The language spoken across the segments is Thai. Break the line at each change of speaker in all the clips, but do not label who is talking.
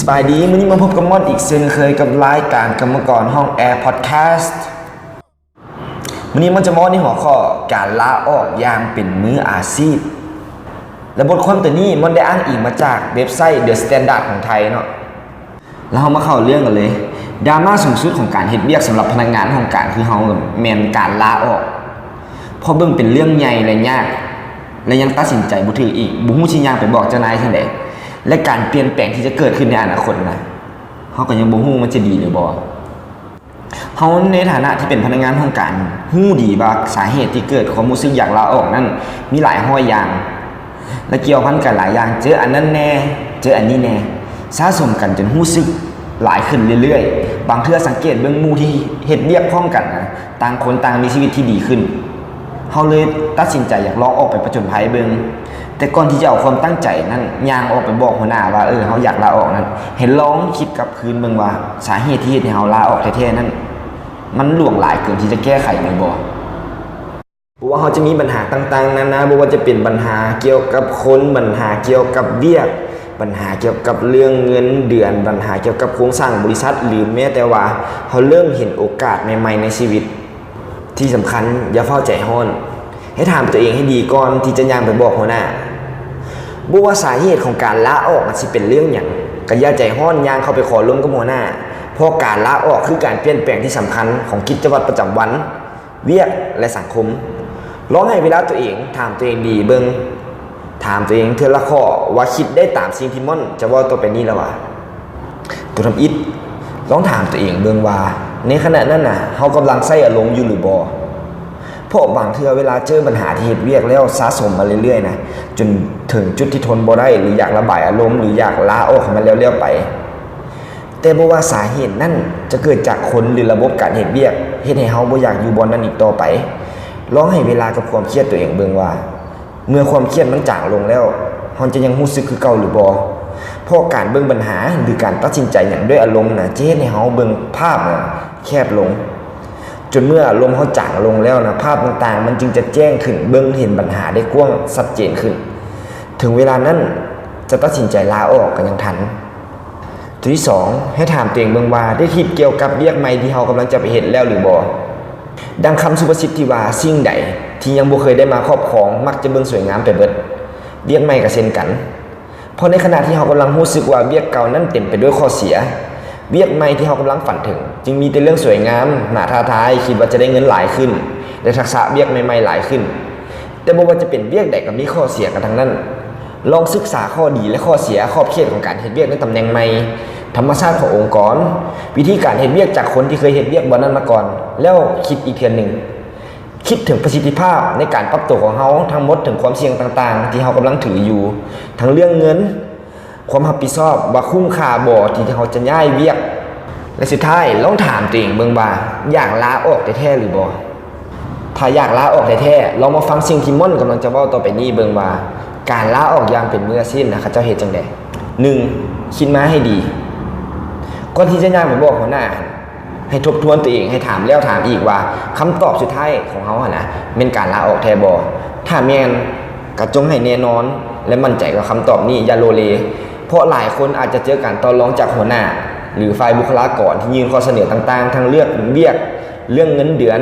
บายดีมื้อนี้มาพบกับม่อนอีกเช่นเคยกับรายการกรรมกรห้องแอร์พอดแคสต์มื้อนี้มันจะมาในหัวข้อการลาออกอย่างเป็นมืออาชีพและบทความตัวนี้มันได้อ้างอิงมาจากเว็บไซต์ The Standard ของไทยเนาะแล้วเรามาเข้าเรื่องกันเลยดราม่าสูงสุดของการเฮ็ดเวียกสำหรับพนักงานของการคือเฮาแม่นการลาออกเพราะเบิ่งเป็นเรื่องใหญ่และยากและยังตัดสินใจบ่ถูกอีกบ่ฮู้สิย่างไปบอกเจ้านายจังได๋และการเปลี่ยนแปลงที่จะเกิดขึ้นในอนาคตนะเฮาก็ยังบ่ฮู้มันจะดีหรือบ่เฮาในฐานะที่เป็นพนักงานของการฮู้ดีว่าสาเหตุที่เกิดความรู้สึกอยากลาออกนั้นมีหลายร้อยอย่างและเกี่ยวพันกันหลายอย่างเจออันนั้นแน่เจออันนี้แน่สะสมกันจนรู้สึกหลายขึ้นเรื่อยๆบางเทื่อสังเกตเบิ่งหมู่ที่เฮ็ดเวียกพร้อมกันนะต่างคนต่างมีชีวิตที่ดีขึ้นเฮาเลยตัดสินใจอยากลองออกไปผจญภัยเบิ่งแต่ก่อนที่จะเอาความตั้งใจนั้นย่างออกไปบอกหัวหน้าว่าเฮาอยากลาออกนั้นเห็นลองคิดกลับคืนเบิ่งว่าสาเหตุที่เฮ็ดให้เฮาลาออกแท้ๆนั้นมันหลวงหลายเกินที่จะแก้ไขได้บ่เพราะว่าเฮาจะมีปัญหาต่างๆนานาบ่ว่าจะเป็นปัญหาเกี่ยวกับคนปัญหาเกี่ยวกับเวียกปัญหาเกี่ยวกับเรื่องเงินเดือนปัญหาเกี่ยวกับโครงสร้างบริษัทหรือแม้แต่ว่าเฮาเริ่มเห็นโอกาสใหม่ๆในชีวิตที่สำคัญอย่าเฝ้าใจร้อนให้ถามตัวเองให้ดีก่อนที่จะย่างไปบอกหัวหน้าบ่ว่าสาเหตุของการลาออกมันสิเป็นเรื่องหยังก็อย่าใจร้อนย่างเข้าไปขอลงกับหัวหน้าเพราะการลาออกคือการเปลี่ยนแปลงที่สำคัญของกิจวัตรประจำวันเวียกและสังคมลองให้เวลาตัวเองถามตัวเองดีเบิ่งถามตัวเองเทื่อละข้อว่าคิดได้ตามสิ่งที่ม่อนจะเว้าต่อไปนี้แล้วว่าตัวทำอิฐลองถามตัวเองเบิ่งว่าในขณะนั้นน่ะเฮากำลังใช้อารมณ์อยู่หรือบ่เพราะบางเทื่อเวลาเจอปัญหาที่เฮ็ดเวียกแล้วสะสมมาเรื่อยๆนะจนถึงจุดที่ทนบ่ได้หรืออยากระบายอารมณ์หรืออยากลาออกให้มันแล้วๆไปแต่บ่ว่าสาเหตุนั้นจะเกิดจากคนหรือระบบการเฮ็ดเวียกเฮ็ดให้เฮาบ่อยากอยู่บ่อนนั้นอีกต่อไปลองให้เวลากับความเครียดตัวเองเบิ่งว่าเมื่อความเครียดมันจางลงแล้วเฮาจะยังรู้สึกคือเก่าหรือบ่เพราะการเบิ่งปัญหาหรือการตัดสินใจหยังด้วยอารมณ์น่ะจะเฮ็ดให้เฮาเบิ่งภาพน่ะแคบลงจนเมื่ออารมณ์เฮาจางลงแล้วนะภาพต่างๆมันจึงจะแจ้งขึ้นเบิ่งเห็นปัญหาได้กว้างชัดเจนขึ้นถึงเวลานั้นจะตัดสินใจลาออกก็ยังทันตัวที่2ให้ถามตัวเองเบิ่งว่าได้คิดเกี่ยวกับเวียกใหม่ที่เฮากำลังจะไปเฮ็ดแล้วหรือบ่ดังคำสุภาษิตที่ว่าสิ่งใดที่ยังบ่เคยได้มาครอบครองมักจะเบิ่งสวยงามไปเบิดเวียกใหม่ก็เช่นกันเพราะในขณะที่เฮากำลังรู้สึกว่าเวียกเก่านั้นเต็มไปด้วยข้อเสียเวียกใหม่ที่เฮากำลังฝันถึงจึงมีแต่เรื่องสวยงามน่าท้าทายคิดว่าจะได้เงินหลายขึ้นได้ทักษะเวียกใหม่ๆหลายขึ้นแต่บ่ว่าจะเป็นเวียกใดก็มีข้อเสียกันทั้งนั้นลองศึกษาข้อดีและข้อเสียขอบเขตของการเฮ็ดเวียกในตำแหน่งใหม่ธรรมชาติขององค์กรวิธีการเฮ็ดเวียกจากคนที่เคยเฮ็ดเวียกบ่นั้นมาก่อนแล้วคิดอีกเทื่อนึงคิดถึงประสิทธิภาพในการปรับตัวของเฮาทั้งหมดถึงความเสี่ยงต่างๆที่เฮากำลังถืออยู่ทั้งเรื่องเงินความรับผิดชอบว่าคุ้มค่าบ่ที่เฮาจะย้ายเวียกและสุดท้ายลองถามตัวเองเบิ่งว่าอยากลาออกแท้ๆหรือบ่ถ้าอยากลาออกแท้ๆลองมาฟังสิ่งที่ม่อนกำลังจะเว้าต่อไปนี้เบิ่งว่าการลาออกอย่างเป็นมืออาชีพนะเขาเจ้าเฮ็ดจังได๋1คิดมาให้ดีก่อนที่จะย่างไปบอกหัวหน้าให้ทบทวนตัวเองให้ถามแล้วถามอีกว่าคำตอบสุดท้ายของเฮานะเป็นการลาออกแท้บ่ถ้าแม่นก็จงให้แน่นอนและมั่นใจกับคำตอบนี้อย่าโลเลเพราะหลายคนอาจจะเจอการต่อรองจากหัวหน้าหรือฝ่ายบุคลากรที่ยื่นข้อเสนอต่างๆทั้งเลือกเวียกเรื่องเงินเดือน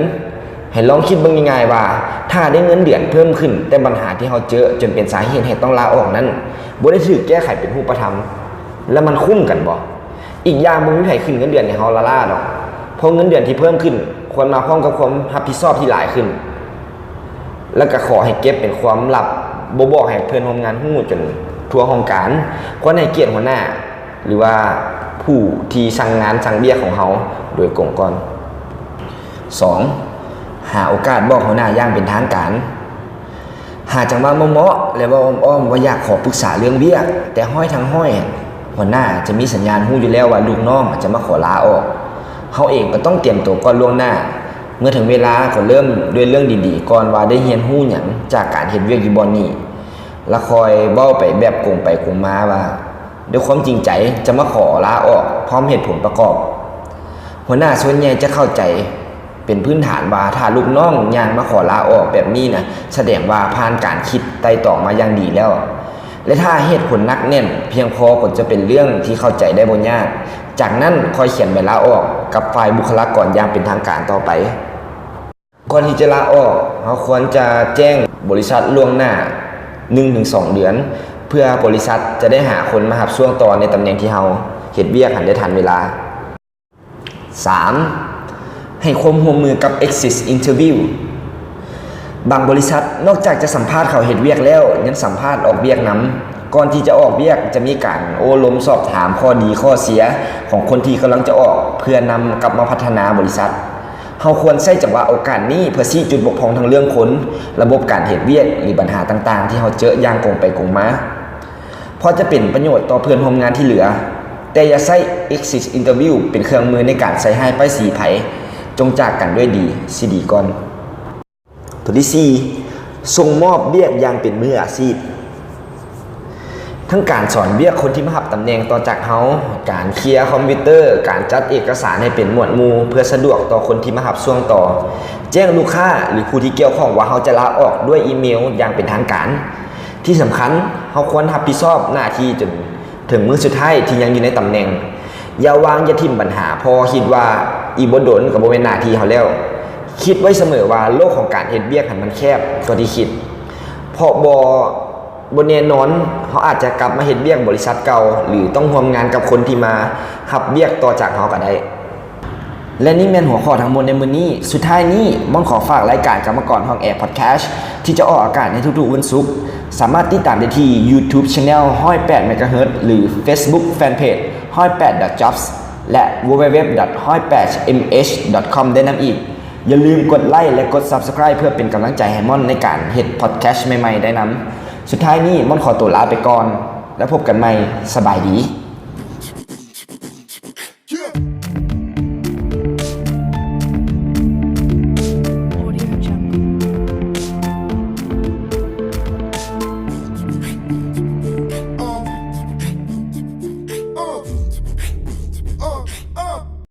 ให้ลองคิดเบิ่งง่ายๆว่าถ้าได้เงินเดือนเพิ่มขึ้นแต่ปัญหาที่เฮาเจอจนเป็นสาเหตุให้ต้องลาออกนั้นบ่ได้ถูกแก้ไขเป็นรูปธรรมแล้วมันคุ้มกันบ่อีกอย่างบ่มีไผขึ้นเงินเดือนให้เฮาละล่าดอกเพราะเงินเดือนที่เพิ่มขึ้นควรมาพร้อมกับความรับผิดชอบที่หลายขึ้นแล้วก็ขอให้เก็บเป็นความลับบ่บอกให้เพื่อนร่วมงานฮู้จนทั่วห้องการควรให้เกียรติหัวหน้าหรือว่าผู้ที่สั่งงานสั่งเบี้ยของเฮาโดยกงก่อน 2. หาโอกาสบอกหัวหน้าอย่างเป็นทางการหาจังหวะเหมาะๆแล้วว่าอ้อมๆว่าอยากขอปรึกษาเรื่องเบี้ยแต่ห้อยทั้งห้อยหัวหน้าจะมีสัญญาณฮู้อยู่แล้วว่าลูกน้องจะมาขอลาออกเฮาเองก็ต้องเตรียมตัวก่อนล่วงหน้าเมื่อถึงเวลาก็เริ่มด้วยเรื่องดีๆก่อนว่าได้เรียนรู้หยังจากการเฮ็ดเวียกอยู่บ่นี้แล้วคอยเว้าไปแบบกงไปกงมาว่าด้วยความจริงใจจะมาขอลาออกพร้อมเหตุผลประกอบหัวหน้าส่วนใหญ่จะเข้าใจเป็นพื้นฐานว่าถ้าลูกน้องย่างมาขอลาออกแบบนี้นะแสดงว่าผ่านการคิดไต่ตองมาอย่างดีแล้ว และถ้าเหตุผลหนักแน่นเพียงพอก็จะเป็นเรื่องที่เข้าใจได้บ่ยากจากนั้นค่อยเขียนใบลาออกกับฝ่ายบุคลากรอย่างเป็นทางการต่อไปก่อนที่จะลาออกเราควรจะแจ้งบริษัทล่วงหน้า 1-2 เดือนเพื่อบริษัทจะได้หาคนมารับช่วงต่อในตำแหน่งที่เราเฮ็ดเวียกหันได้ทันเวลา 3. ให้ความร่วมมือกับ Exit Interview บางบริษัทนอกจากจะสัมภาษณ์เขาเฮ็ดเวียกแล้วยังสัมภาษณ์ออกเวียกนำก่อนที่จะออกเวียกจะมีการโอ้ล้มสอบถามข้อดีข้อเสียของคนที่กำลังจะออกเพื่อนำกลับมาพัฒนาบริษัทเราควรใช้จังหวะโอกาสนี้เพื่อชี้จุดบกพร่องทางเรื่องคนระบบการเฮ็ดเวียกหรือปัญหาต่างๆที่เราเจออย่างกงไปกงมาเพราะจะเป็นประโยชน์ต่อเพื่อนร่วมงานที่เหลือแต่อย่าใช้ Exit Interview เป็นเครื่องมือในการใส่ให้ป้ายสีไผจงจากกันด้วยดีสิดีก่อนตัวที่ 4 ส่งมอบเบี้ยอย่างเป็นมืออาชีพทั้งการสอนเบี้ยคนที่มารับตำแหน่งต่อจากเฮาการเคลียร์คอมพิวเตอร์การจัดเอกสารให้เป็นหมวดหมู่เพื่อสะดวกต่อคนที่มารับช่วงต่อแจ้งลูกค้าหรือผู้ที่เกี่ยวข้องว่าเฮาจะลาออกด้วยอีเมลอย่างเป็นทางการที่สำคัญเฮาควรรับผิดชอบหน้าที่จนถึงมื้อสุดท้ายที่ยังอยู่ในตำแหน่งอย่าวางอย่าทิ่มปัญหาพอคิดว่าอีบ่โดนก็บ่แม่นหน้าที่เฮาแล้วคิดไว้เสมอว่าโลกของการเฮ็ดเวียกมันแคบกว่าที่คิดเพราะบ่แน่นอนเขาอาจจะกลับมาเฮ็ดเวียกบริษัทเก่าหรือต้องร่วมงานกับคนที่มารับเวียกต่อจากเขาก็ได้และนี่แม่นหัวข้อทั้งหมดในมื้อนี้สุดท้ายนี้ม่อนขอฝากรายการกรรมกรห้องแอร์พอดแคสต์ที่จะออกอากาศในทุกๆวันศุกร์สามารถติดตามได้ที่ YouTube Channel 108 MHz หรือ Facebook Fanpage 108.jobs และ www.108mh.com ได้นำอีกอย่าลืมกดไลค์และกด Subscribe เพื่อเป็นกำลังใจให้ม่อนในการเฮ็ดพอดแคสต์ใหม่ๆได้นำสุดท้ายนี้ม่อนขอตัวลาไปก่อนแล้วพบกันใหม่สบายดี